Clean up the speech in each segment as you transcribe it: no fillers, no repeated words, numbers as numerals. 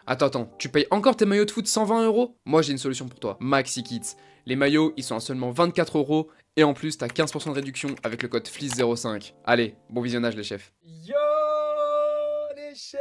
Attends, tu payes encore tes maillots de foot 120 euros? Moi j'ai une solution pour toi, Maxi Kids. Les maillots, ils sont à seulement 24 euros et en plus t'as 15% de réduction avec le code FLIS05. Allez, bon visionnage les chefs. Yo les chefs!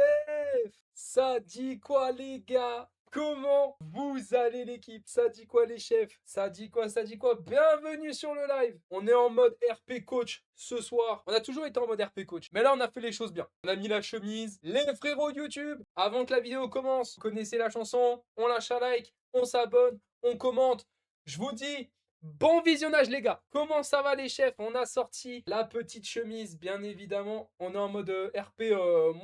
Ça dit quoi les gars? Comment vous allez l'équipe? Ça dit quoi les chefs? Ça dit quoi? Ça dit quoi? Bienvenue sur le live! On est en mode RP coach ce soir. On a toujours été en mode RP coach. Mais là on a fait les choses bien. On a mis la chemise. Les frérots YouTube, avant que la vidéo commence, vous connaissez la chanson, on lâche un like, on s'abonne, on commente. Je vous dis, bon visionnage les gars. Comment ça va les chefs? On a sorti la petite chemise, bien évidemment. On est en mode RP,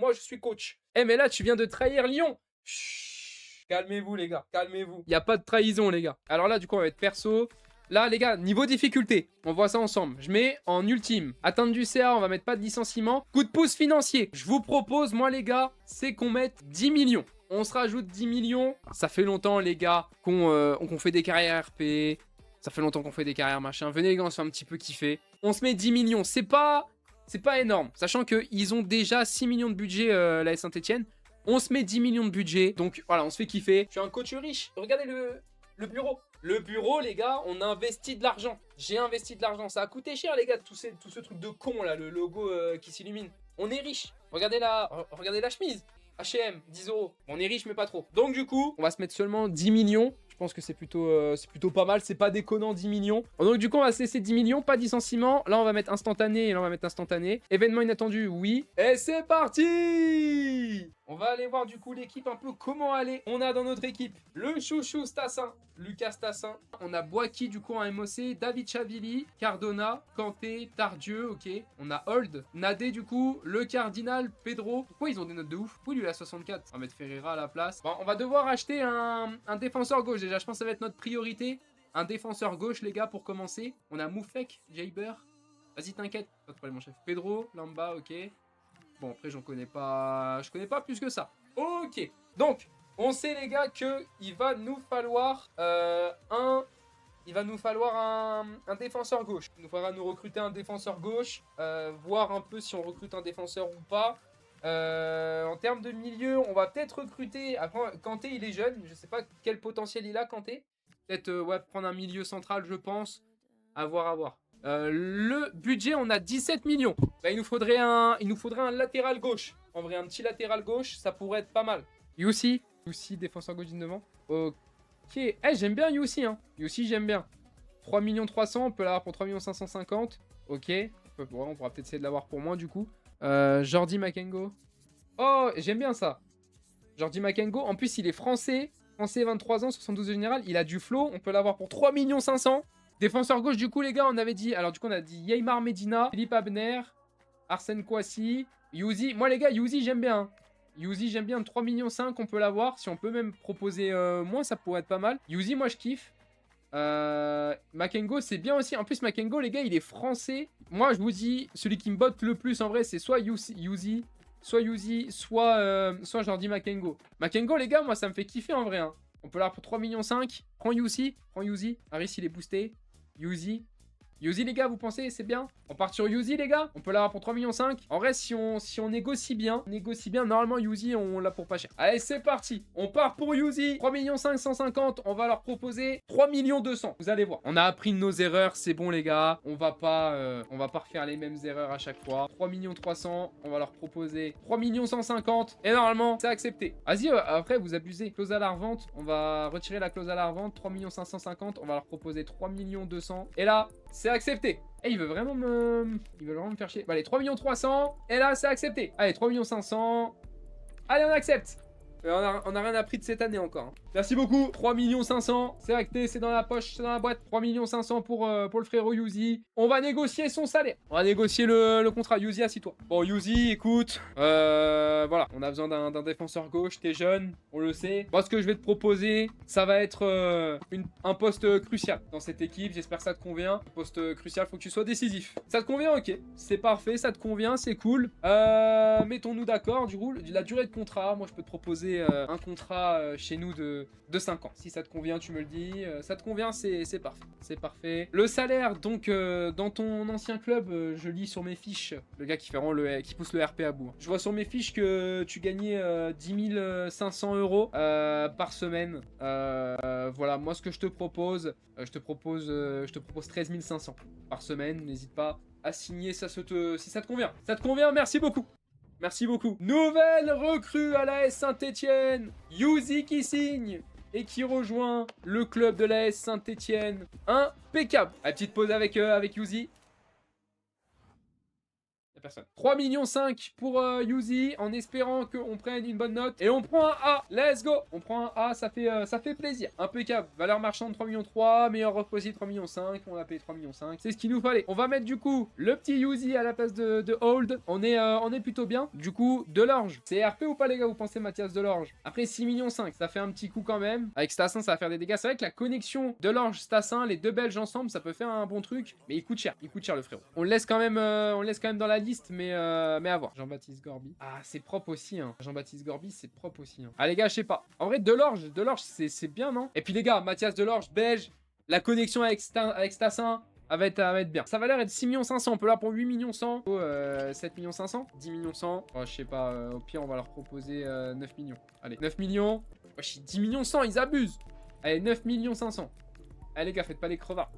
moi je suis coach. Eh mais là tu viens de trahir Lyon. Chut, calmez-vous les gars, calmez-vous. Il n'y a pas de trahison les gars. Alors là du coup on va être perso. Là les gars, niveau difficulté, on voit ça ensemble. Je mets en ultime. Atteinte du CA, on va mettre pas de licenciement. Coup de pouce financier. Je vous propose, moi les gars, c'est qu'on mette 10 millions. On se rajoute 10 millions. Ça fait longtemps les gars qu'on fait des carrières RP. Ça fait longtemps qu'on fait des carrières machin. Venez les gars, on se fait un petit peu kiffer. On se met 10 millions. C'est pas énorme. Sachant qu'ils ont déjà 6 millions de budget, la Saint-Etienne. On se met 10 millions de budget. Donc voilà, on se fait kiffer. Je suis un coach riche. Regardez le bureau. Le bureau, les gars, on a investi de l'argent. J'ai investi de l'argent. Ça a coûté cher, les gars, tout ce truc de con, là, le logo qui s'illumine. On est riche. Regardez la chemise. H&M, 10 euros. On est riche, mais pas trop. Donc, du coup, on va se mettre seulement 10 millions. Je pense que c'est plutôt pas mal. C'est pas déconnant, 10 millions. Donc, du coup, on va se laisser 10 millions. Pas de licenciement. Là, on va mettre instantané. Et là, on va mettre instantané. Événement inattendu, oui. Et c'est parti! On va aller voir, du coup, l'équipe un peu comment aller. On a dans notre équipe le chouchou Stassin, Lucas Stassin. On a Boaki, du coup, en MOC. David Chavili, Cardona, Kanté, Tardieu, ok. On a Hold, Nadé, du coup, le Cardinal, Pedro. Pourquoi ils ont des notes de ouf? Pourquoi lui, il a 64? On va mettre Ferreira à la place. Bon, on va devoir acheter un défenseur gauche. Déjà, je pense que ça va être notre priorité. Un défenseur gauche, les gars, pour commencer. On a Moufek, Jaber. Vas-y, t'inquiète. Pas de problème, mon chef. Pedro, Lamba, ok. Bon, après, je connais pas plus que ça. Ok. Donc, on sait, les gars, qu'il va nous falloir un défenseur gauche. Il nous faudra nous recruter un défenseur gauche. Voir un peu si on recrute un défenseur ou pas. En termes de milieu, on va peut-être recruter... Après, Kanté, il est jeune. Je sais pas quel potentiel il a, Kanté. Peut-être ouais, prendre un milieu central, je pense. À voir. Le budget, on a 17 millions. Bah, il nous faudrait un latéral gauche. En vrai, un petit latéral gauche, ça pourrait être pas mal. Youssi, défenseur gauche 19 ans. Ok. Eh, j'aime bien Youssi, hein. Youssi, j'aime bien. 3 300 000, on peut l'avoir pour 3 550 000. Ok. On pourra peut-être essayer de l'avoir pour moins, du coup. Jordi Makengo. Oh, j'aime bien ça. Jordi Makengo. En plus, il est français. Français, 23 ans, 72 de général. Il a du flow. On peut l'avoir pour 3 500 000. Défenseur gauche, du coup, les gars, on avait dit... Alors, du coup, on a dit Yeimar Medina, Philippe Abner, Arsène Kouassi, Youzi. Moi, les gars, Youzi, j'aime bien. Youzi, j'aime bien. 3 500 000, on peut l'avoir. Si on peut même proposer moins, ça pourrait être pas mal. Youzi, moi, je kiffe. Makengo, c'est bien aussi. En plus, Makengo, les gars, il est français. Moi, je vous dis, celui qui me botte le plus, en vrai, c'est soit Youzi, soit Jordi Makengo. Makengo, les gars, moi, ça me fait kiffer, en vrai. Hein. On peut l'avoir pour 3 500 000. Prends Youzi. Harris, il est boosté. Yuzi, les gars, vous pensez c'est bien? On part sur Yuzi, les gars? On peut l'avoir pour 3 500 000. En vrai, si on négocie bien, normalement, Yuzi, on l'a pour pas cher. Allez, c'est parti. On part pour Yuzi. 3 550 000. On va leur proposer 3 200 000. Vous allez voir. On a appris de nos erreurs. C'est bon, les gars. On va pas refaire les mêmes erreurs à chaque fois. 3 300 000. On va leur proposer 3 150 000. Et normalement, c'est accepté. Vas-y, après, vous abusez. Clause à la revente. On va retirer la clause à la revente. 3 550 000. On va leur proposer 3 200 000. Et là, c'est accepté. Et il veut vraiment me faire chier. Bah, allez, 3 300 000. Et là, c'est accepté. Allez, 3 500 000. Allez, on accepte. On a rien appris de cette année encore. Hein. Merci beaucoup. 3 500 000. C'est acté, c'est dans la poche, c'est dans la boîte. 3 500 000 pour le frérot Yuzi. On va négocier son salaire. On va négocier le contrat. Yuzi, assis-toi. Bon, Yuzi, écoute. Voilà, on a besoin d'un défenseur gauche. T'es jeune, on le sait. Moi, ce que je vais te proposer, ça va être un poste crucial dans cette équipe. J'espère que ça te convient. Un poste crucial, faut que tu sois décisif. Ça te convient? Ok. C'est parfait, ça te convient, c'est cool. Mettons-nous d'accord. Du coup, la durée de contrat, moi, je peux te proposer proposer un contrat chez nous de 5 ans. Si ça te convient, tu me le dis. Ça te convient, c'est parfait. C'est parfait. Le salaire, donc, dans ton ancien club, je lis sur mes fiches, le gars qui pousse le RP à bout. Je vois sur mes fiches que tu gagnais 10 500 euros par semaine. Voilà, moi, ce que je te propose, je te propose 13 500 par semaine. N'hésite pas à signer si ça te convient. Ça te convient, merci beaucoup. Merci beaucoup. Nouvelle recrue à la S Saint-Etienne. Yuzi qui signe et qui rejoint le club de la S Saint-Etienne. Impeccable. La petite pause avec Yuzi. Personne. 3,5 millions pour Yuzi en espérant qu'on prenne une bonne note. Et on prend un A. Let's go. On prend un A, ça fait plaisir. Impeccable. Valeur marchande 3,3 millions. Meilleur offre aussi 3,5 millions. On a payé 3,5 millions. C'est ce qu'il nous fallait. On va mettre du coup le petit Yuzi à la place de Hold. On est plutôt bien. Du coup, Delorge. C'est RP ou pas les gars, vous pensez Mathias Delorge? Après 6,5 millions, ça fait un petit coup quand même. Avec Stassin, ça va faire des dégâts. C'est vrai que la connexion Delorge-Stassin, les deux Belges ensemble, ça peut faire un bon truc. Mais il coûte cher. Il coûte cher le frérot. On le laisse quand même dans la liste, mais à voir. Jean-Baptiste Gorby. Ah, c'est propre aussi, hein. Jean-Baptiste Gorby, c'est propre aussi, hein. Ah, les gars, je sais pas. En vrai, Delorge, c'est bien, non? Et puis, les gars, Mathias Delorge, belge, la connexion avec Stassin, elle va être bien. Sa valeur est de 6 500 000. On peut là pour 8 500 000. 7 500 000. 10 500 000. Oh, je sais pas. Au pire, on va leur proposer 9 millions. Allez, 9 millions. Wesh, 10 100 000, ils abusent. Allez, 9 500 000. Allez, les gars, faites pas les crevards.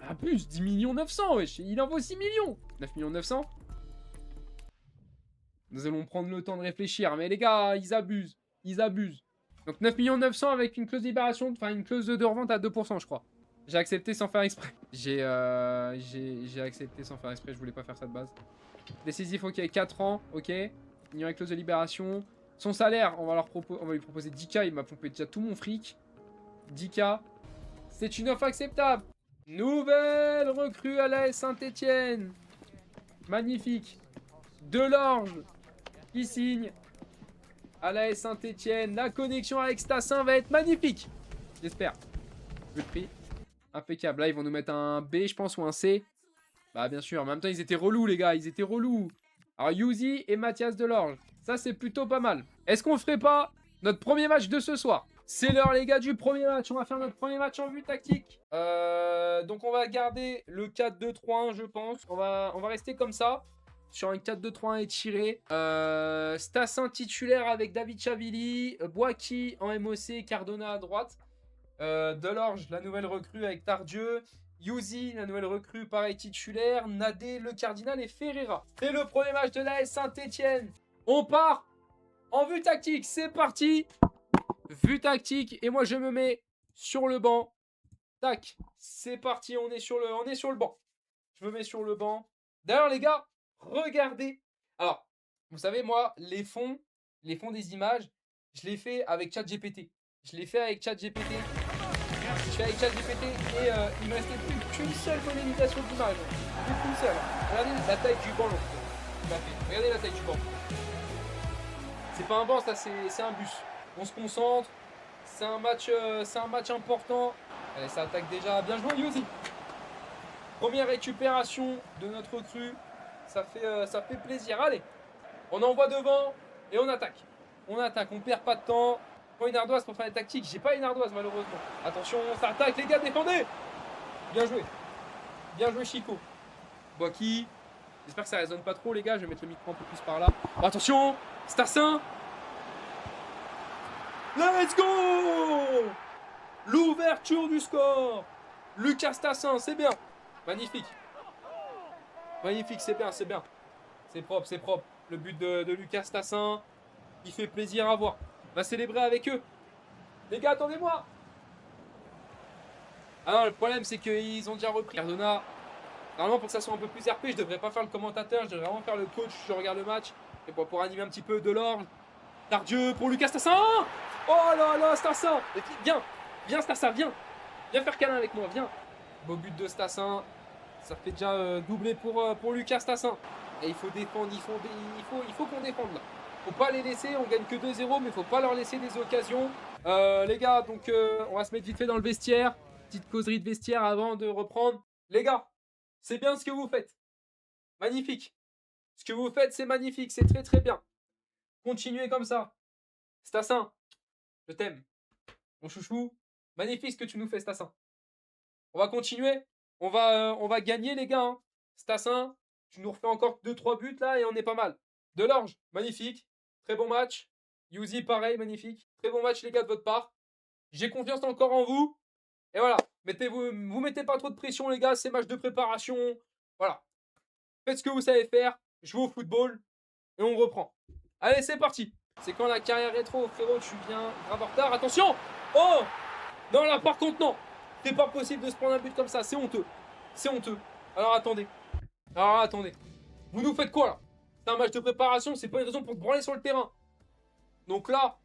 Abuse, 10 900 000, wesh. Il en vaut 6 millions. 9 900 000. Nous allons prendre le temps de réfléchir. Mais les gars, ils abusent. Ils abusent. Donc 9 900 000 avec une clause de libération, enfin une clause de revente à 2%, je crois. J'ai accepté sans faire exprès. J'ai accepté sans faire exprès, je voulais pas faire ça de base. Décisif, ok, 4 ans, ok. Ignorer la clause de libération. Son salaire, on va lui proposer 10K, il m'a pompé déjà tout mon fric. 10K. C'est une offre acceptable. Nouvelle recrue à la S Saint-Etienne. Magnifique. Delorge qui signe à la S Saint-Etienne. La connexion avec Stassin va être magnifique. J'espère. Le prix. Impeccable. Là, ils vont nous mettre un B, je pense, ou un C. Bah, bien sûr. En même temps, ils étaient relous, les gars. Ils étaient relous. Alors, Yuzi et Mathias Delorge. Ça, c'est plutôt pas mal. Est-ce qu'on ferait pas notre premier match de ce soir? C'est l'heure, les gars, du premier match. On va faire notre premier match en vue tactique. Donc, on va garder le 4-2-3-1, je pense. On va rester comme ça. Sur un 4-2-3-1 étiré. Stassin titulaire avec David Chavili. Boaki en MOC. Cardona à droite. Delorge, la nouvelle recrue avec Tardieu. Yuzi, la nouvelle recrue, pareil titulaire. Nadé, le Cardinal et Ferreira. C'est le premier match de l'AS Saint-Etienne. On part en vue tactique. C'est parti. Vue tactique. Et moi, je me mets sur le banc. Tac. C'est parti. On est sur le banc. Je me mets sur le banc. D'ailleurs, les gars, regardez. Alors, vous savez, moi, les fonds des images, je les fais avec ChatGPT. Je l'ai fait avec ChatGPT. Je fais avec ChatGPT et il me restait plus qu'une seule modélisation d'image. Plus qu'une seule. Regardez la taille du banc. Regardez la taille du banc. C'est pas un banc, ça c'est un bus. On se concentre. C'est un match important. Allez, ça attaque déjà. Bien joué, Yuzi. Première récupération de notre recrue. Ça fait plaisir. Allez, on envoie devant et on attaque. On perd pas de temps. Pas une ardoise pour faire les tactiques. J'ai pas une ardoise malheureusement. Attention, ça attaque les gars, défendez. Bien joué. Bien joué Chico. Boaki. J'espère que ça résonne pas trop les gars. Je vais mettre le micro un peu plus par là. Oh, attention, Stassin. Let's go. L'ouverture du score. Lucas Stassin, c'est bien. Magnifique. Magnifique, c'est bien, c'est bien. C'est propre, c'est propre. Le but de Lucas Stassin, il fait plaisir à voir. On va célébrer avec eux. Les gars, attendez-moi. Ah non, le problème, c'est qu'ils ont déjà repris. Cardona, normalement, pour que ça soit un peu plus RP, je devrais pas faire le commentateur, je devrais vraiment faire le coach, je regarde le match. Et pour animer un petit peu Delorge. Tardieu pour Lucas Stassin. Oh là là, Stassin. Viens Stassin, viens. Viens faire câlin avec moi, viens. Beau but de Stassin. Ça fait déjà doublé pour Lucas Stassin. Et il faut défendre, il faut qu'on défende là. Faut pas les laisser, on gagne que 2-0, mais faut pas leur laisser des occasions. Les gars, donc on va se mettre vite fait dans le vestiaire. Petite causerie de vestiaire avant de reprendre. Les gars, c'est bien ce que vous faites. Magnifique. Ce que vous faites, c'est magnifique, c'est très très bien. Continuez comme ça. Stassin, Je t'aime. Mon chouchou. Magnifique ce que tu nous fais, Stassin. On va continuer. On va gagner, les gars. Hein. Stassin, tu nous refais encore 2-3 buts là et on est pas mal. Delorge, magnifique. Très bon match. Yuzi, pareil, magnifique. Très bon match, les gars, de votre part. J'ai confiance encore en vous. Et voilà. Vous mettez pas trop de pression, les gars. C'est match de préparation. Voilà. Faites ce que vous savez faire. Jouez au football. Et on reprend. Allez, c'est parti. C'est quand la carrière rétro, frérot, tu viens grave en retard. Attention. Oh non, là, par contre, non. C'est pas possible de se prendre un but comme ça. C'est honteux. C'est honteux. Alors, attendez. Vous nous faites quoi, là? C'est un match de préparation. C'est pas une raison pour te branler sur le terrain. Donc là,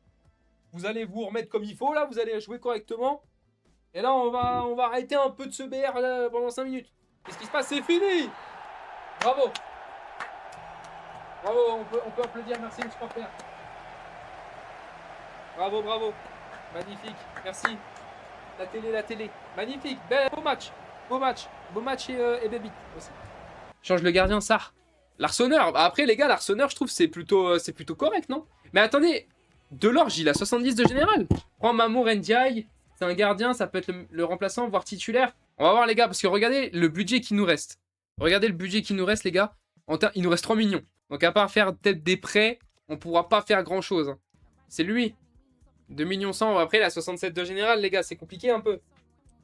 vous allez vous remettre comme il faut, là. Vous allez jouer correctement. Et là, on va arrêter un peu de se BR là, pendant 5 minutes. Qu'est-ce qui se passe? C'est fini. Bravo. Bravo, on peut applaudir. Merci, les supporters. Bravo, bravo. Magnifique. Merci. La télé. Magnifique. Beau match. Beau match et baby aussi. Change le gardien, ça. L'arseneur. Bah après, les gars, l'arseneur, je trouve c'est plutôt correct, non? Mais attendez. Delorge, il a 70 de général. Prends Mamour Ndiaye. C'est un gardien, ça peut être le remplaçant, voire titulaire. On va voir, les gars, parce que regardez le budget qui nous reste. Regardez le budget qui nous reste, les gars. Il nous reste 3 millions. Donc, à part faire peut-être des prêts, on pourra pas faire grand-chose. Hein. C'est lui. 2 millions 100. Après, il a 67 de général, les gars. C'est compliqué un peu.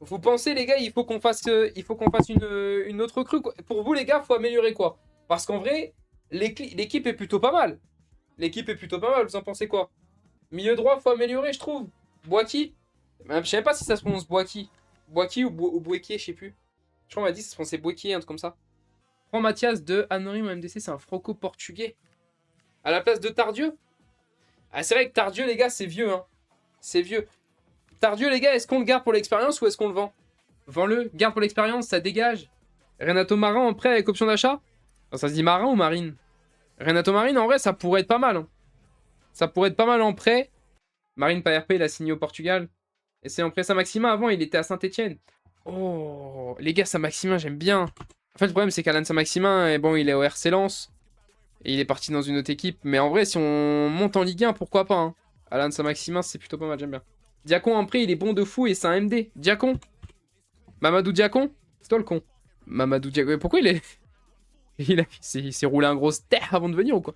Vous pensez, les gars, il faut qu'on fasse une autre recrue. Quoi. Pour vous, les gars, faut améliorer quoi? Parce qu'en vrai, l'équipe est plutôt pas mal. Vous en pensez quoi? Milieu droit, faut améliorer, je trouve. Boaki. Je sais pas si ça se prononce Boaki. Boaki ou Bouéquier, je sais plus. Je crois qu'on m'a dit que ça se prononçait Bouéquier, un truc comme ça. Prends Mathias de Anorim au MDC, c'est un franco-portugais. À la place de Tardieu. Ah, c'est vrai que Tardieu, les gars, c'est vieux. Hein. C'est vieux. Tardieu, les gars, est-ce qu'on le garde pour l'expérience ou est-ce qu'on le vend? Vends-le, garde pour l'expérience, ça dégage. Renato Marin en prêt avec option d'achat? Ça se dit Marin ou Marine? Renato Marine, en vrai, ça pourrait être pas mal. Hein. Ça pourrait être pas mal en prêt. Marine pas RP, il a signé au Portugal. Et c'est en prêt Saint-Maximin. Avant, il était à Saint-Etienne. Oh, les gars, Saint-Maximin, j'aime bien. En fait, le problème, c'est qu'Alan Saint-Maximin, bon, il est au RC Lens. Et il est parti dans une autre équipe. Mais en vrai, si on monte en Ligue 1, pourquoi pas hein. Alan Saint-Maximin, c'est plutôt pas mal, j'aime bien. Diacon, en prêt, il est bon de fou et c'est un MD. Diacon. Mamadou Diacon. C'est toi le con. Mamadou Diacon. Pourquoi il est... il s'est roulé un gros terre avant de venir ou quoi?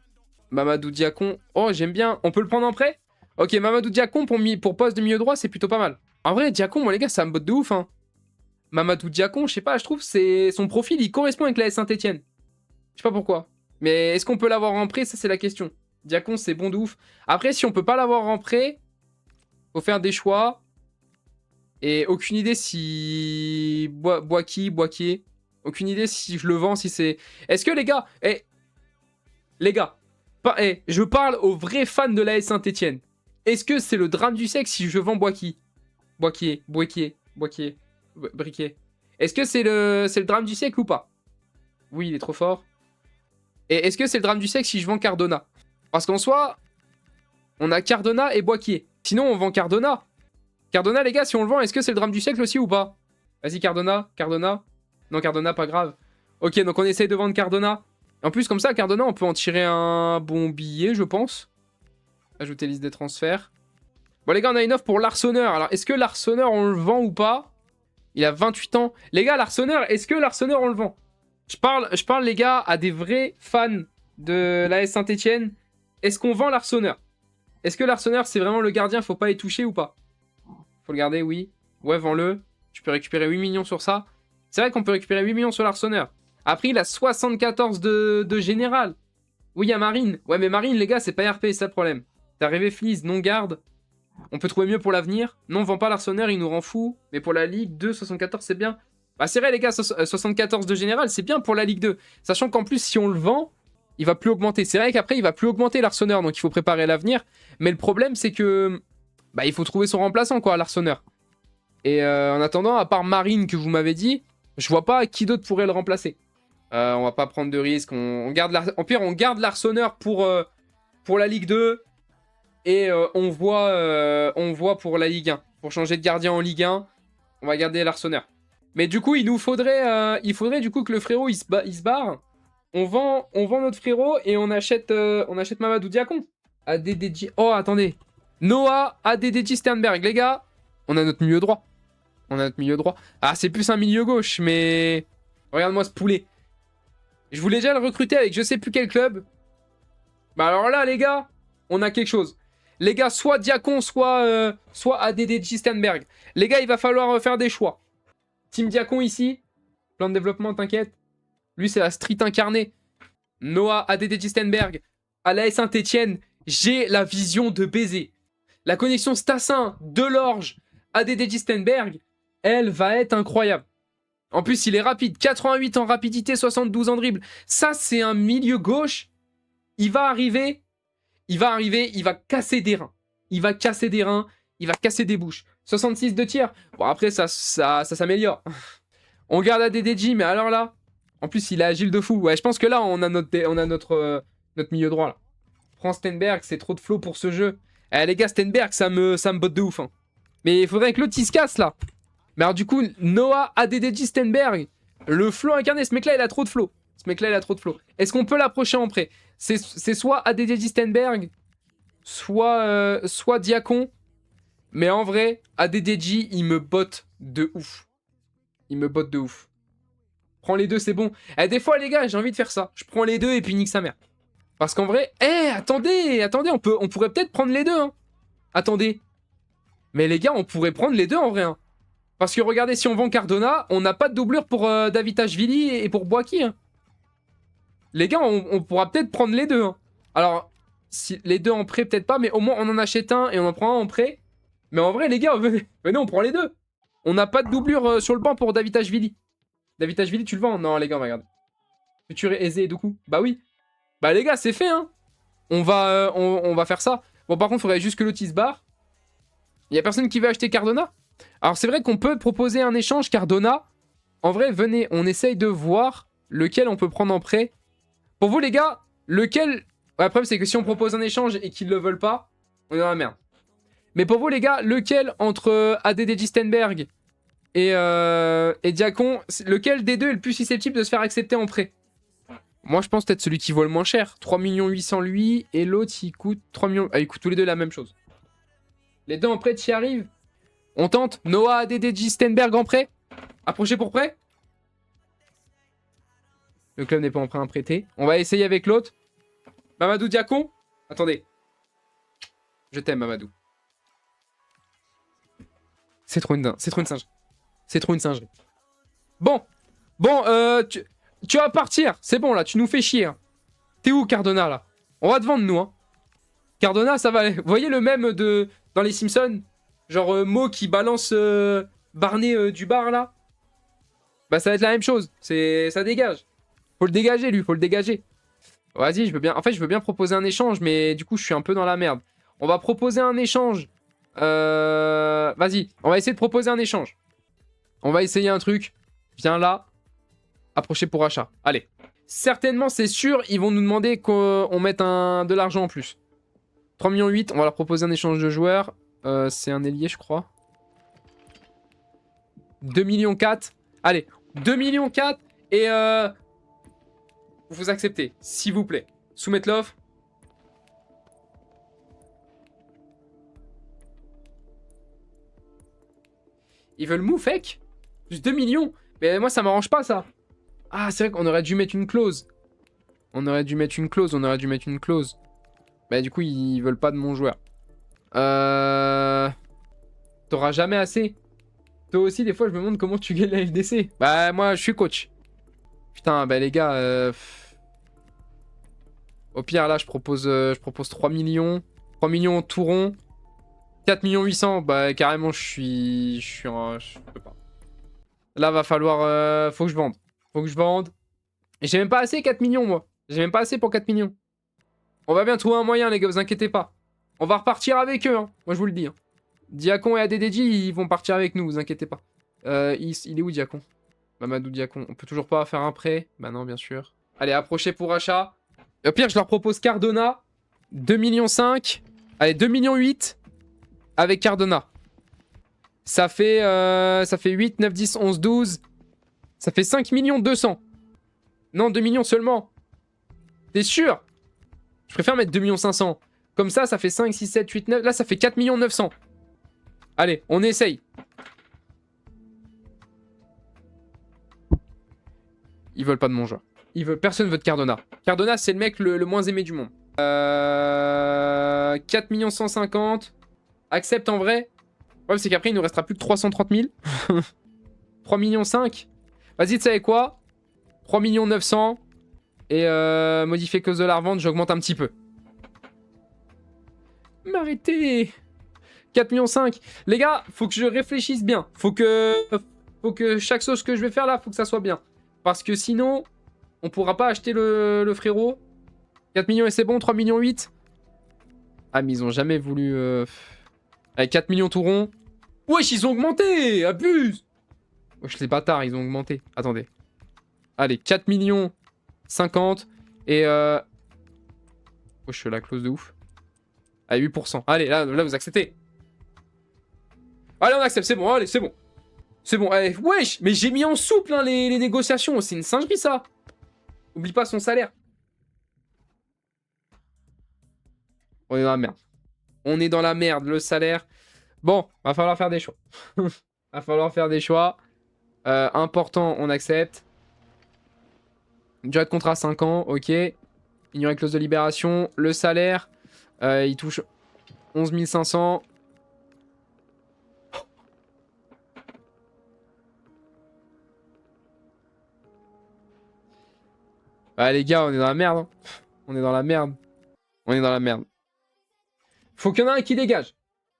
Mamadou Diacon. Oh, j'aime bien. On peut le prendre en prêt? Ok, Mamadou Diacon pour poste de milieu droit, c'est plutôt pas mal. En vrai, Diacon, moi les gars, ça me botte de ouf. Hein. Mamadou Diacon, je sais pas, je trouve son profil, il correspond avec la Saint-Etienne. Je sais pas pourquoi. Mais est-ce qu'on peut l'avoir en prêt? Ça, c'est la question. Diacon, c'est bon de ouf. Après, si on peut pas l'avoir en prêt, faut faire des choix. Et aucune idée si... Boakier. Aucune idée si je le vends, si c'est... Est-ce que les gars... Les gars, je parle aux vrais fans de la Saint-Etienne. Est-ce que c'est le drame du sexe si je vends Briquier. Est-ce que c'est le drame du siècle ou pas? Oui, il est trop fort. Et est-ce que c'est le drame du siècle si je vends Cardona? Parce qu'en soi, on a Cardona et Boakier. Sinon, on vend Cardona. Cardona, les gars, si on le vend, est-ce que c'est le drame du siècle aussi ou pas? Vas-y, Cardona. Non, Cardona, pas grave. Ok, donc on essaye de vendre Cardona. En plus, comme ça, Cardona, on peut en tirer un bon billet, je pense. Ajouter liste des transferts. Bon, les gars, on a une offre pour l'Arseneur. Alors, est-ce que l'Arseneur, on le vend ou pas? Il a 28 ans. Les gars, l'Arseneur, est-ce que l'Arseneur, on le vend? Je parle, les gars, à des vrais fans de l'AS Saint-Etienne. Est-ce qu'on vend l'Arseneur? Est-ce que l'Arseneur, c'est vraiment le gardien? Faut pas y toucher ou pas? Faut le garder, oui. Ouais, vends-le. Tu peux récupérer 8 millions sur ça. C'est vrai qu'on peut récupérer 8 millions sur l'Arseneur. Après, il a 74 de général. Oui, il y a Marine. Ouais, mais Marine, les gars, c'est pas RP, c'est ça le problème. T'as rêvé Fleece, non garde. On peut trouver mieux pour l'avenir. Non, vend pas l'Arseneur, il nous rend fou. Mais pour la Ligue 2, 74, c'est bien. Bah, c'est vrai, les gars, 74 de général, c'est bien pour la Ligue 2. Sachant qu'en plus, si on le vend, il va plus augmenter. C'est vrai qu'après, il va plus augmenter l'Arseneur, donc il faut préparer l'avenir. Mais le problème, c'est que... Bah, il faut trouver son remplaçant, quoi, l'Arseneur. Et en attendant, à part Marine, que vous m'avez dit, je vois pas qui d'autre pourrait le remplacer. On va pas prendre de risques. On garde en pire, on garde l'Arseneur pour la Ligue 2. Et on voit pour la Ligue 1. Pour changer de gardien en Ligue 1, on va garder l'Arseneur. Mais du coup, il faudrait du coup que le frérot il se barre. On vend notre frérot et on achète Mamadou Diacon. ADDJ. Oh, attendez. Noah, ADDJ, Sternberg. Les gars, on a notre milieu droit. On a notre milieu droit. Ah, c'est plus un milieu gauche, mais... Regarde-moi ce poulet. Je voulais déjà le recruter avec je sais plus quel club. Bah alors là, les gars, on a quelque chose. Les gars, soit Diacon, soit ADDJ Sternberg. Les gars, il va falloir faire des choix. Team Diacon ici. Plan de développement, t'inquiète. Lui, c'est la street incarnée. Noah, ADDJ Sternberg. À la Saint-Etienne, j'ai la vision de baiser. La connexion Stassin, Delorge, ADDJ Sternberg, elle va être incroyable. En plus, il est rapide. 88 en rapidité, 72 en dribble. Ça, c'est un milieu gauche. Il va arriver, il va casser des reins. Il va casser des reins, il va casser des bouches. 66 de tir. Bon, après, ça s'améliore. On garde ADDJ, mais alors là, en plus, il est agile de fou. Ouais, je pense que là, on a notre milieu droit, là. Franz Sternberg, c'est trop de flow pour ce jeu. Eh, les gars, Sternberg, ça me botte de ouf. Hein. Mais il faudrait que l'autre, il se casse, là. Mais alors, du coup, Noah, ADDJ, Sternberg, le flow incarné, ce mec-là, il a trop de flow. Est-ce qu'on peut l'approcher en prêt? C'est soit ADDJ Sternberg, soit Diacon. Mais en vrai, ADDJ, il me botte de ouf. Prends les deux, c'est bon. Eh, des fois, les gars, j'ai envie de faire ça. Je prends les deux et puis nique sa mère. Parce qu'en vrai... attendez, on pourrait peut-être prendre les deux. Hein. Attendez. Mais les gars, on pourrait prendre les deux en vrai. Hein. Parce que regardez, si on vend Cardona, on n'a pas de doublure pour Davitashvili et pour Boaki. Hein. Les gars, on pourra peut-être prendre les deux. Hein. Alors, si, les deux en prêt, peut-être pas, mais au moins on en achète un et on en prend un en prêt. Mais en vrai, les gars, venez, on prend les deux. On n'a pas de doublure sur le banc pour Davitashvili. Davitashvili, tu le vends? Non, les gars, regarde. Futur aisé et Doku. Bah oui. Bah les gars, c'est fait, hein. On va faire ça. Bon, par contre, il faudrait juste que l'autre se barre. Il y a personne qui veut acheter Cardona? Alors, c'est vrai qu'on peut proposer un échange Cardona. En vrai, venez, on essaye de voir lequel on peut prendre en prêt. Pour vous, les gars, lequel... Ouais, le problème, c'est que si on propose un échange et qu'ils le veulent pas, on est dans la merde. Mais pour vous, les gars, lequel entre ADDJ Sternberg et Diacon, lequel des deux est le plus susceptible de se faire accepter en prêt? Moi, je pense peut-être celui qui vaut le moins cher. 3 800 000 lui, et l'autre, il coûte 3 millions... Ah, ils coûtent tous les deux la même chose. Les deux en prêt, tu y arrives? On tente. Noah, ADDJ Sternberg en prêt. Approchez pour prêt. Le club n'est pas en prêt à prêter. On va essayer avec l'autre. Mamadou Diacon. Attendez. Je t'aime, Mamadou. C'est trop une singerie. C'est trop une singerie. Bon, tu vas partir. C'est bon, là, tu nous fais chier. Hein. T'es où, Cardona, là? On va te vendre, nous. Hein. Cardona, ça va aller. Vous voyez le même dans les Simpsons? Genre, Mo qui balance Barney du bar, là? Bah, ça va être la même chose. Ça dégage. Faut le dégager, lui. Faut le dégager. Vas-y, je veux bien... En fait, je veux bien proposer un échange, mais du coup, je suis un peu dans la merde. On va proposer un échange. Vas-y, on va essayer de proposer un échange. On va essayer un truc. Viens là. Approchez pour achat. Allez. Certainement, c'est sûr, ils vont nous demander qu'on mette de l'argent en plus. 3,8 millions, on va leur proposer un échange de joueurs. C'est un ailier, je crois. 2,4 millions. Allez, 2,4 millions et vous acceptez, s'il vous plaît. Soumettre l'offre. Ils veulent move fake? Plus 2 millions. Mais moi, ça m'arrange pas, ça. Ah, c'est vrai qu'on aurait dû mettre une clause. Bah, du coup, ils veulent pas de mon joueur. T'auras jamais assez. Toi aussi, des fois, je me demande comment tu gagnes la FDC. Bah, moi, je suis coach. Putain, bah, les gars... Au pire, là, je propose 3 millions. 3 millions tout rond. 4 800 000, bah carrément je peux pas. Là va falloir, faut que je vende. Et j'ai même pas assez 4 millions moi. J'ai même pas assez pour 4 millions. On va bien trouver un moyen les gars, vous inquiétez pas. On va repartir avec eux, hein. Moi je vous le dis. Hein. Diacon et ADDJ ils vont partir avec nous, vous inquiétez pas. Il est où Diacon? Mamadou Diacon, on peut toujours pas faire un prêt? Bah non bien sûr. Allez, approchez pour achat. Au pire je leur propose Cardona. 2,5 millions. Allez, 2,8 millions. Avec Cardona. Ça fait 8, 9, 10, 11, 12. Ça fait 5 millions 200. Non, 2 millions seulement. T'es sûr? Je préfère mettre 2 millions 500. Comme ça fait 5, 6, 7, 8, 9. Là, ça fait 4 900 000. Allez, on essaye. Ils veulent pas de mon joueur. Personne veut de Cardona. Cardona, c'est le mec le moins aimé du monde. 4 150 000. Accepte en vrai. Le problème, c'est qu'après, il nous restera plus que 330 000. 3 millions 5. Vas-y, tu sais quoi? 3 900 000. Et modifier clause de la revente, j'augmente un petit peu. M'arrêtez. 4 millions 5. Les gars, faut que je réfléchisse bien. Faut que chaque sauce que je vais faire là, faut que ça soit bien. Parce que sinon, on pourra pas acheter le frérot. 4 millions et c'est bon, 3 millions 8. Ah, mais ils ont jamais voulu... Avec 4 millions tout rond. Wesh, ils ont augmenté. Abuse. Wesh, les bâtards, ils ont augmenté. Attendez. Allez, 4 millions 50. Et wesh, la clause de ouf. À 8%. Allez, là vous acceptez. Allez, on accepte, c'est bon, allez, c'est bon. C'est bon, allez, wesh, mais j'ai mis en souple hein, les négociations, c'est une singerie ça. Oublie pas son salaire. On est dans la merde. On est dans la merde, le salaire. Bon, va falloir faire des choix. Va falloir faire des choix. Important, on accepte. Durée de contrat 5 ans, ok. Ignorer clause de libération. Le salaire, il touche 11 500. Ah les gars, on est dans la merde. Hein. On est dans la merde. On est dans la merde. Faut qu'il y en ait un qui dégage.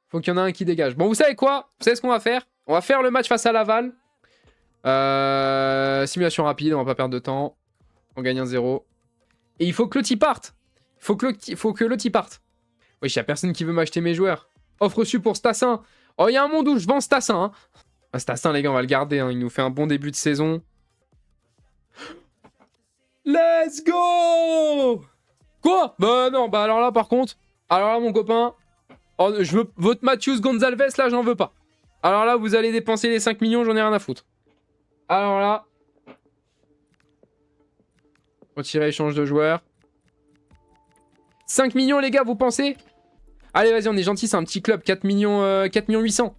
Faut qu'il y en ait un qui dégage. Bon, vous savez quoi? Vous savez ce qu'on va faire? On va faire le match face à Laval. Simulation rapide, on va pas perdre de temps. On gagne 1-0. Et il faut que l'autre y parte. Faut que l'autre y parte. Wesh, y a personne qui veut m'acheter mes joueurs. Offre reçue pour Stassin. Oh, il y a un monde où je vends Stassin. Hein. Ah, Stassin, les gars, on va le garder. Hein. Il nous fait un bon début de saison. Let's go! Quoi? Bah non, bah alors là par contre, alors là mon copain, oh, je veux votre Matthews Gonzalez là, j'en veux pas. Alors là, vous allez dépenser les 5 millions, j'en ai rien à foutre. Alors là, retirer échange de joueurs. 5 millions les gars, vous pensez? Allez, vas-y, on est gentil, c'est un petit club, 4 millions 800.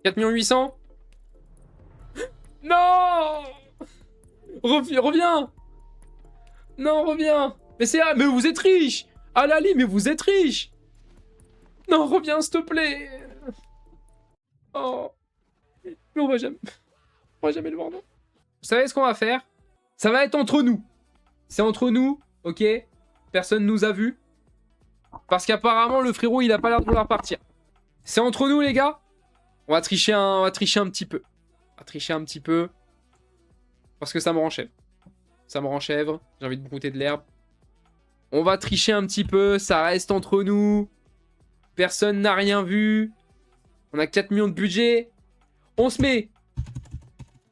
4 millions 800. Non! Reviens! Non, reviens! Mais c'est... Mais vous êtes riche! Alali, mais vous êtes riche! Non, reviens, s'il te plaît! Oh! Mais on va jamais le vendre. Vous savez ce qu'on va faire? Ça va être entre nous. C'est entre nous, ok? Personne nous a vus. Parce qu'apparemment, le frérot, il a pas l'air de vouloir partir. C'est entre nous, les gars. On va tricher un petit peu. On va tricher un petit peu. Parce que ça me rend chèvre. Ça me rend chèvre. J'ai envie de brouter de l'herbe. On va tricher un petit peu. Ça reste entre nous. Personne n'a rien vu. On a 4 millions de budget. On se met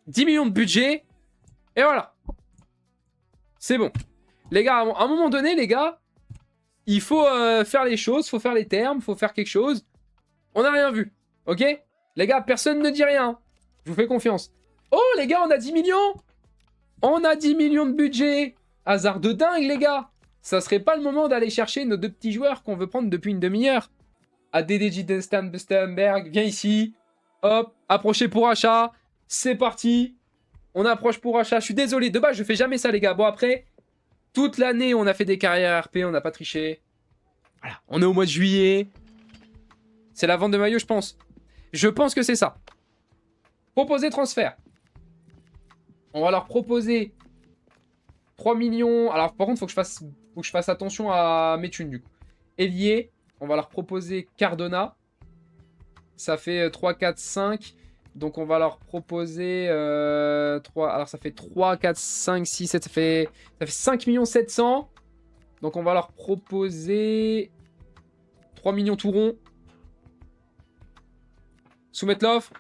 10 millions de budget. Et voilà. C'est bon. Les gars, à un moment donné, les gars, il faut faire les choses. Il faut faire les termes. Il faut faire quelque chose. On n'a rien vu. Ok? Les gars, personne ne dit rien. Je vous fais confiance. Oh, les gars, on a 10 millions. On a 10 millions de budget. Hasard de dingue, les gars. Ça serait pas le moment d'aller chercher nos deux petits joueurs qu'on veut prendre depuis une demi-heure. ADDJ Stamberg, viens ici. Hop, approchez pour achat. C'est parti. On approche pour achat. Je suis désolé, de base, je fais jamais ça, les gars. Bon, après, toute l'année, on a fait des carrières RP, on n'a pas triché. Voilà, on est au mois de juillet. C'est la vente de maillot, je pense. Je pense que c'est ça. Proposer transfert. On va leur proposer 3 millions. Alors, par contre, faut que je fasse attention à mes thunes, du coup. Ailier, on va leur proposer Cardona. Ça fait 3, 4, 5. Donc, on va leur proposer 3. Alors, ça fait 3, 4, 5, 6, 7. Ça fait 5 700 000. Donc, on va leur proposer 3 millions tout rond. Soumettre l'offre.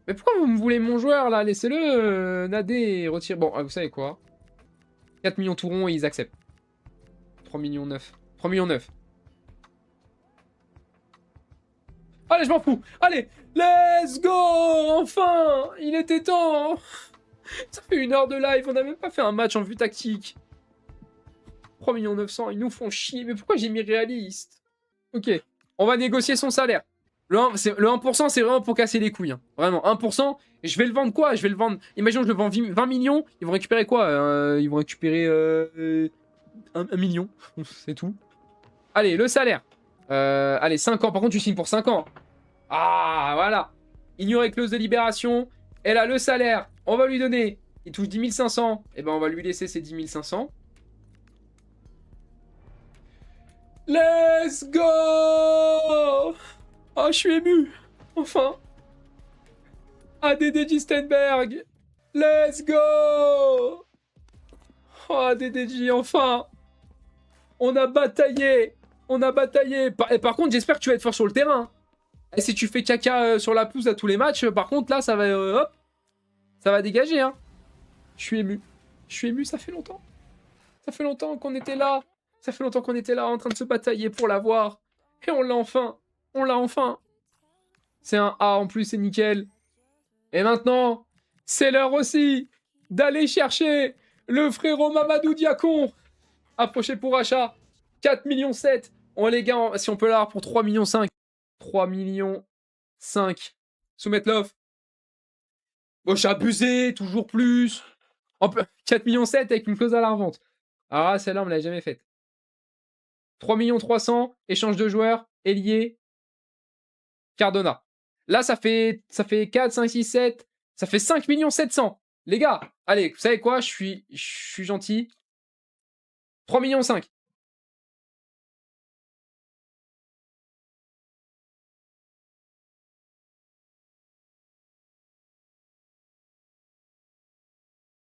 Mais pourquoi vous me voulez mon joueur là? Laissez-le nader et retire. Bon, vous savez quoi? 4 millions tout rond et ils acceptent. 3 millions 9. 3 millions 9. Allez, je m'en fous. Allez, let's go! Enfin! Il était temps! Ça fait 1 heure de live, on n'a même pas fait un match en vue tactique. 3 900 000, ils nous font chier. Mais pourquoi j'ai mis réaliste? Ok, on va négocier son salaire. Le 1%, c'est vraiment pour casser les couilles. Hein. Vraiment, 1%. Je vais le vendre quoi? Je vais le vendre... Imaginons que je le vends 20 millions. Ils vont récupérer quoi? Ils vont récupérer 1 million. C'est tout. Allez, le salaire. Allez, 5 ans. Par contre, tu signes pour 5 ans. Ah, voilà. Ignorer clause de libération. Et là, le salaire, on va lui donner. Il touche 10 500. Et ben, on va lui laisser ses 10 500. Let's go! Oh, je suis ému. Enfin. ADD Gistenberg. Let's go! Oh, DDJ, enfin. On a bataillé. On a bataillé. Et par contre, j'espère que tu vas être fort sur le terrain. Et si tu fais caca sur la pelouse à tous les matchs, par contre, là, ça va... hop. Ça va dégager, hein. Je suis ému. Je suis ému, ça fait longtemps. Ça fait longtemps qu'on était là. Ça fait longtemps qu'on était là en train de se batailler pour l'avoir. Et on l'a enfin. On l'a enfin. C'est un A en plus, c'est nickel. Et maintenant, c'est l'heure aussi d'aller chercher le frérot Mamadou Diakon. Approché pour achat. 4 millions 7. Oh les gars, si on peut l'avoir pour 3 millions 5. 3 millions 5. Soumettre l'offre. Bon, j'ai abusé, toujours plus. 4 millions 7 avec une clause à la revente. Ah, celle-là, on me l'a jamais faite. 3 millions 300, échange de joueurs, ailier, Cardona. Là, ça fait 4, 5, 6, 7. Ça fait 5 millions 700. Les gars, allez, vous savez quoi? Je suis gentil. 3 millions 5.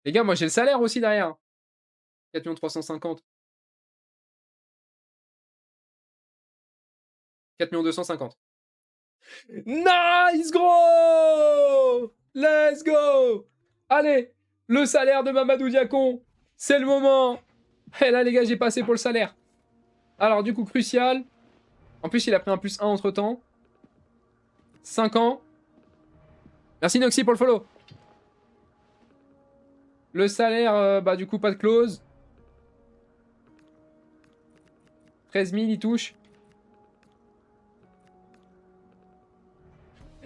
Les gars, moi, j'ai le salaire aussi derrière. 4 millions 350. 4 millions 250. Nice, gros! Let's go! Allez, le salaire de Mamadou Diakon. C'est le moment. Et là, les gars, j'ai passé pour le salaire. Alors, du coup, crucial. En plus, il a pris un +1 entre-temps. 5 ans. Merci, Noxy, pour le follow. Le salaire, bah, du coup, pas de clause. 13 000, il touche.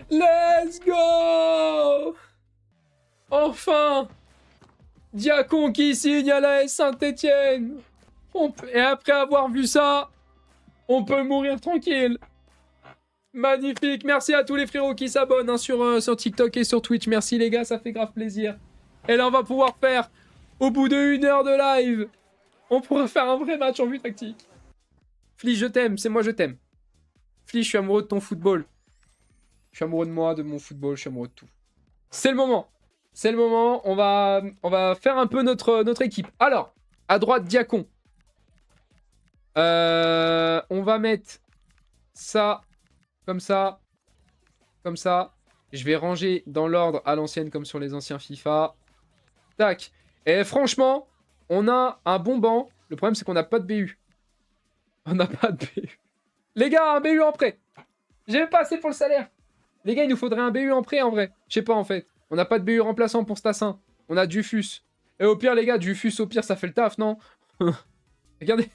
Let's go! Enfin! Diakon qui signe à la S Saint-Etienne. Et après avoir vu ça, on peut mourir tranquille. Magnifique. Merci à tous les frérots qui s'abonnent hein, sur TikTok et sur Twitch. Merci les gars, ça fait grave plaisir. Et là, on va pouvoir faire, au bout de 1 heure de live, on pourra faire un vrai match en vue tactique. Fli, je t'aime. C'est moi, je t'aime. Fli, je suis amoureux de ton football. Je suis amoureux de moi, de mon football. Je suis amoureux de tout. C'est le moment. C'est le moment. On va faire un peu notre équipe. Alors, à droite, Diakon. On va mettre ça, comme ça, comme ça. Je vais ranger dans l'ordre à l'ancienne comme sur les anciens FIFA. Tac. Et franchement, on a un bon banc. Le problème, c'est qu'on n'a pas de BU. On n'a pas de BU. Les gars, un BU en prêt. J'ai même pas assez pour le salaire. Les gars, il nous faudrait un BU en prêt en vrai. Je sais pas en fait. On n'a pas de BU remplaçant pour Stassin. On a Dufus. Et au pire, les gars, Dufus, au pire, ça fait le taf, non? Regardez.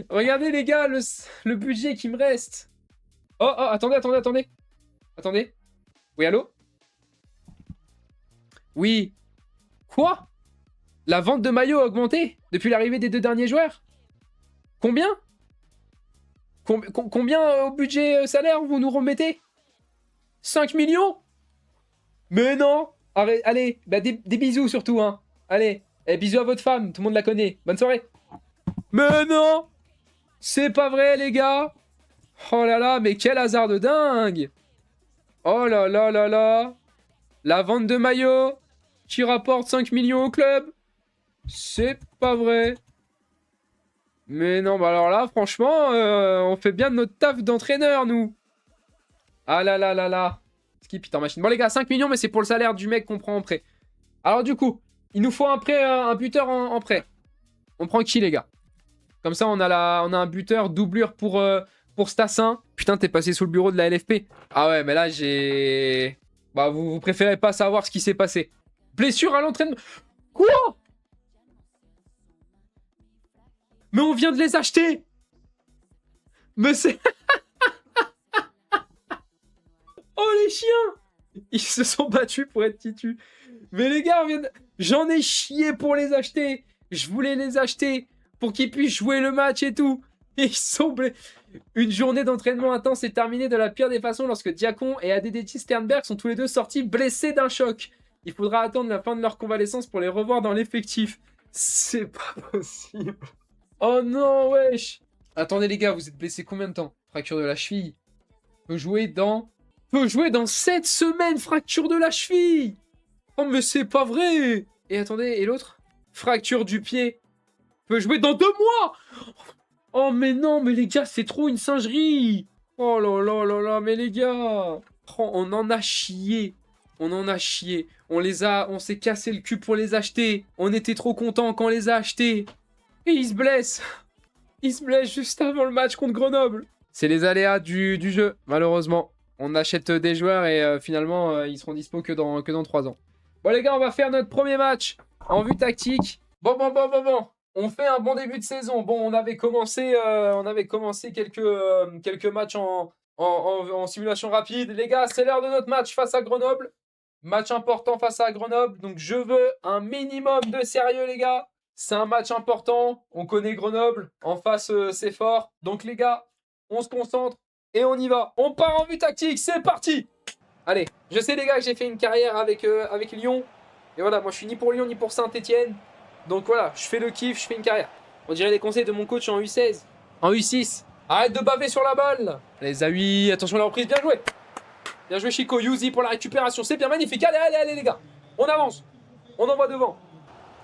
Regardez, les gars, le budget qui me reste. Oh, oh, attendez. Attendez. Oui, allô? Oui. Quoi? La vente de maillots a augmenté depuis l'arrivée des 2 derniers joueurs? Combien? Combien au budget salaire vous nous remettez? 5 millions? Mais non! Allez, bah des bisous surtout, hein. Allez, bisous à votre femme, tout le monde la connaît. Bonne soirée. Mais non! C'est pas vrai, les gars! Oh là là, mais quel hasard de dingue! Oh là là là là! La vente de maillots qui rapporte 5 millions au club? C'est pas vrai. Mais non, bah alors là, franchement, on fait bien notre taf d'entraîneur, nous. Ah là là là là. Skip, putain, machine. Bon, les gars, 5 millions, mais c'est pour le salaire du mec qu'on prend en prêt. Alors, du coup, il nous faut un prêt, un buteur en prêt. On prend qui, les gars? Comme ça, on a un buteur doublure pour Stassin. Putain, t'es passé sous le bureau de la LFP. Ah ouais, mais là, j'ai... Bah, vous préférez pas savoir ce qui s'est passé. Blessure à l'entraînement. Quoi? Mais on vient de les acheter. Mais c'est... Oh, les chiens! Ils se sont battus pour être titus. Mais les gars, j'en ai chié pour les acheter. Je voulais les acheter pour qu'ils puissent jouer le match et tout. Et ils sont Une journée d'entraînement intense est terminée de la pire des façons lorsque Diacon et Adedeji Sternberg sont tous les deux sortis blessés d'un choc. Il faudra attendre la fin de leur convalescence pour les revoir dans l'effectif. C'est pas possible. Oh non, wesh. Attendez les gars, vous êtes blessés combien de temps? Fracture de la cheville. Peut jouer dans 7 semaines, fracture de la cheville. Oh mais c'est pas vrai. Et attendez, et l'autre? Fracture du pied. Peut jouer dans 2 mois. Oh mais non, mais les gars, c'est trop une singerie. Oh là là là là, mais les gars. Oh, on en a chié. On en a chié. On s'est cassé le cul pour les acheter. On était trop contents quand on les a achetés. Et ils se blessent. Ils se blessent juste avant le match contre Grenoble. C'est les aléas du jeu, malheureusement. On achète des joueurs et finalement, ils seront dispo que dans 3 ans. Bon les gars, on va faire notre premier match en vue tactique. Bon. On fait un bon début de saison. Bon, on avait commencé quelques matchs en simulation rapide. Les gars, c'est l'heure de notre match face à Grenoble. Match important face à Grenoble. Donc, je veux un minimum de sérieux, les gars. C'est un match important. On connaît Grenoble. En face, c'est fort. Donc, les gars, on se concentre et on y va. On part en vue tactique. C'est parti. Allez, je sais, les gars, que j'ai fait une carrière avec Lyon. Et voilà, moi, je suis ni pour Lyon ni pour Saint-Etienne. Donc voilà, je fais le kiff, je fais une carrière. On dirait les conseils de mon coach en U16. En U6. Arrête de baver sur la balle. Les A8, attention à la reprise, bien joué. Bien joué Chico, Yuzi pour la récupération, c'est bien magnifique. Allez les gars, on avance. On envoie devant.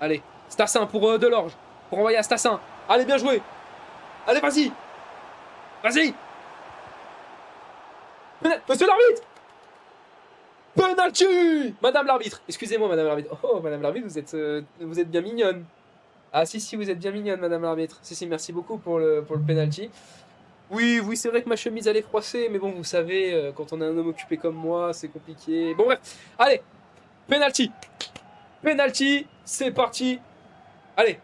Allez, Stassin pour Delorge. Pour envoyer à Stassin. Allez, bien joué. Allez, vas-y. Vas-y. Monsieur l'arbitre. Penalty! Madame l'arbitre, excusez-moi madame l'arbitre. Oh madame l'arbitre, vous êtes bien mignonne. Ah si, vous êtes bien mignonne madame l'arbitre. Si, merci beaucoup pour le penalty. Oui, c'est vrai que ma chemise elle est froissée, mais bon, vous savez, quand on a un homme occupé comme moi, c'est compliqué. Bon bref, allez, penalty. Penalty, c'est parti. Allez,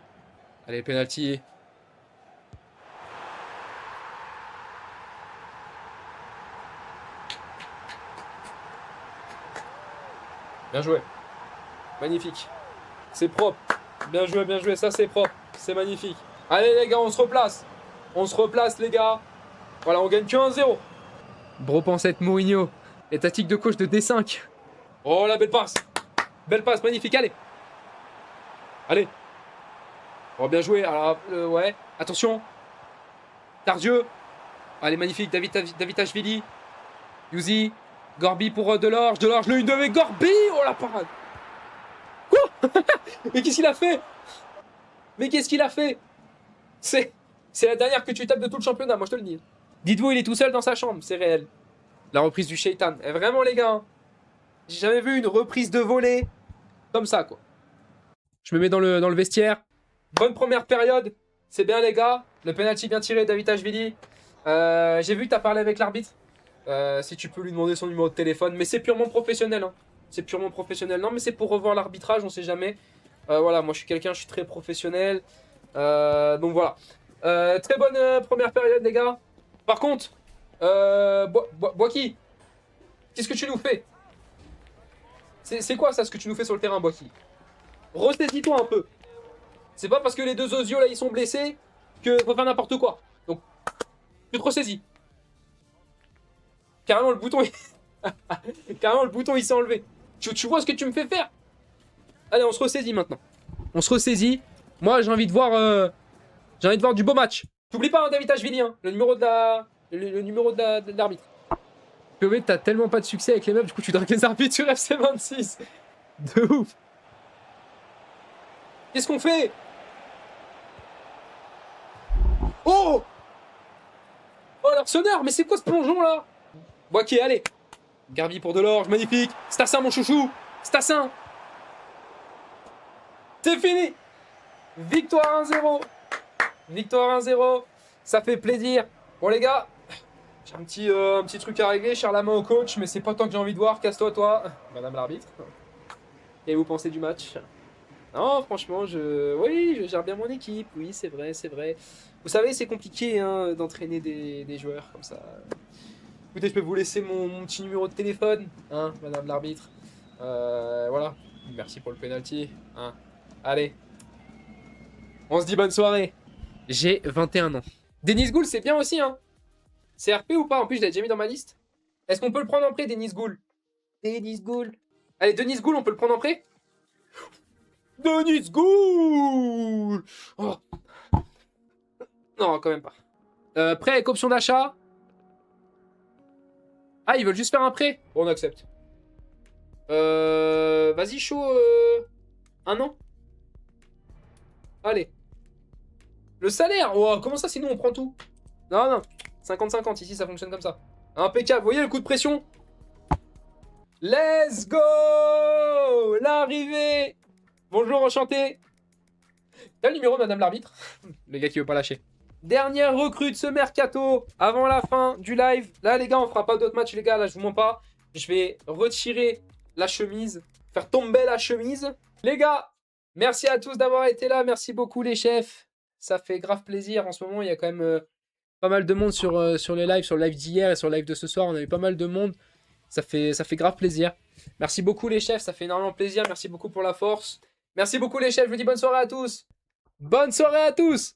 penalty. Bien joué. Magnifique. C'est propre. Bien joué. Ça, c'est propre. C'est magnifique. Allez, les gars, on se replace. On se replace, les gars. Voilà, on gagne que 1-0. Bro pensette Mourinho. Les tactiques de coach de D5. Oh, la belle passe. Belle passe, magnifique. Allez. Oh, bien joué. Alors, ouais. Attention. Tardieu. Allez, magnifique. Davitashvili. Yuzi. Gorby pour Delorge. Delorge, le 1-2 avec Gorby. Oh la parade. Quoi? Mais qu'est-ce qu'il a fait? C'est la dernière que tu tapes de tout le championnat, moi je te le dis. Dites-vous, il est tout seul dans sa chambre, c'est réel. La reprise du Shaitan. Et vraiment les gars, j'ai jamais vu une reprise de volée comme ça quoi. Je me mets dans le vestiaire. Bonne première période. C'est bien les gars. Le penalty bien tiré, Davitashvili. J'ai vu que t'as parlé avec l'arbitre. Si tu peux lui demander son numéro de téléphone, mais c'est purement professionnel. Hein. C'est purement professionnel. Non, mais c'est pour revoir l'arbitrage, on sait jamais. Voilà, moi je suis très professionnel. Donc voilà. Très bonne première période, les gars. Par contre, Boaki, qu'est-ce que tu nous fais? C'est quoi ça, ce que tu nous fais sur le terrain, Boaki? Ressaisis-toi un peu. C'est pas parce que les deux osios là ils sont blessés que faut faire n'importe quoi. Donc, tu te ressaisis. Carrément le bouton il s'est enlevé. Tu vois ce que tu me fais faire? Allez, on se ressaisit maintenant. On se ressaisit. Moi j'ai envie de voir du beau match. T'oublies pas hein, Davitashvili, hein, le numéro de l'arbitre. POV, t'as tellement pas de succès avec les meufs, du coup tu dragues les arbitres sur FC26. De ouf. Qu'est-ce qu'on fait? Oh l'arseneur, mais c'est quoi ce plongeon là? Ok, allez. Garbi pour Delorge, magnifique. Stassin, mon chouchou. Stassin. C'est fini. Victoire 1-0. Victoire 1-0. Ça fait plaisir. Bon, les gars, J'ai un petit truc à régler, cher la main au coach, mais c'est pas tant que j'ai envie de voir. Casse-toi, toi. Madame l'arbitre. Et vous pensez du match? Non, franchement, oui, je gère bien mon équipe. Oui, c'est vrai, c'est vrai. Vous savez, c'est compliqué hein, d'entraîner des joueurs comme ça. Écoutez, je peux vous laisser mon petit numéro de téléphone, hein, madame l'arbitre. Voilà. Merci pour le penalty. Hein. Allez. On se dit bonne soirée. J'ai 21 ans. Denis Gould, c'est bien aussi, hein. C'est RP ou pas? En plus, je l'ai déjà mis dans ma liste. Est-ce qu'on peut le prendre en prêt, Denis Gould? Denis Gould. Allez, Denis Gould, on peut le prendre en prêt? Denis Gould. Oh. Non, quand même pas. Prêt avec option d'achat. Ah, ils veulent juste faire un prêt. Bon, on accepte. Vas-y, chaud. Un an. Allez. Le salaire. Oh, comment ça, sinon on prend tout? Non, non. 50-50, ici, ça fonctionne comme ça. Impeccable. Vous voyez le coup de pression? Let's go. L'arrivée. Bonjour, enchanté. T'as le numéro de madame l'arbitre? Le gars qui veut pas lâcher. Dernière recrue de ce mercato avant la fin du live. Là, les gars, on fera pas d'autres matchs, les gars. Là, je vous mens pas. Je vais retirer la chemise, faire tomber la chemise. Les gars, merci à tous d'avoir été là. Merci beaucoup, les chefs. Ça fait grave plaisir. En ce moment, il y a quand même pas mal de monde sur les lives, sur le live d'hier et sur le live de ce soir. On a eu pas mal de monde. Ça fait grave plaisir. Merci beaucoup, les chefs. Ça fait énormément plaisir. Merci beaucoup pour la force. Merci beaucoup, les chefs. Je vous dis bonne soirée à tous. Bonne soirée à tous.